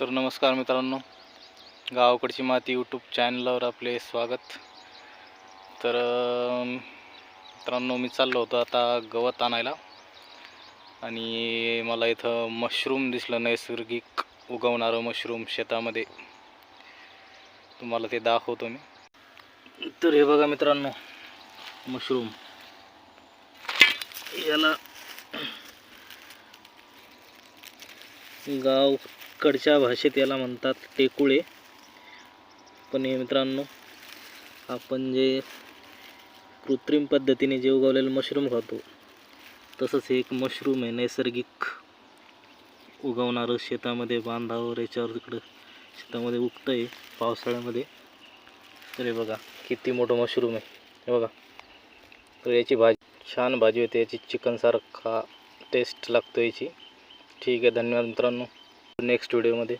तर नमस्कार मित्रांनो, गावाकडची माती यूट्यूब चॅनलवर आपले स्वागत. तर मित्रांनो, मी चाललो होतो आता गवत आणायला आणि मला इथं मशरूम दिसलं, नैसर्गिक उगवणारं मशरूम शेतामध्ये. तुम्हाला ते दाखवतो मी. तर हे बघा मित्रांनो, मशरूम याला गावकडच्या भाषेत याला म्हणतात टेकुळे. पण हे मित्रांनो, आपण जे कृत्रिम पद्धतीने जे उगवलेलं मशरूम खातो, तसंच हे एक मशरूम आहे, नैसर्गिक उगवणारं शेतामध्ये, बांधावर, याच्यावर तिकडं शेतामध्ये उगतं आहे पावसाळ्यामध्ये. तर हे बघा किती मोठं मशरूम आहे, हे बघा. तर याची भाजी, छान भाजी होते याची, चिकनसारखा टेस्ट लागतो याची. ठीक आहे, धन्यवाद मित्रांनो, नेक्स्ट व्हिडिओमध्ये.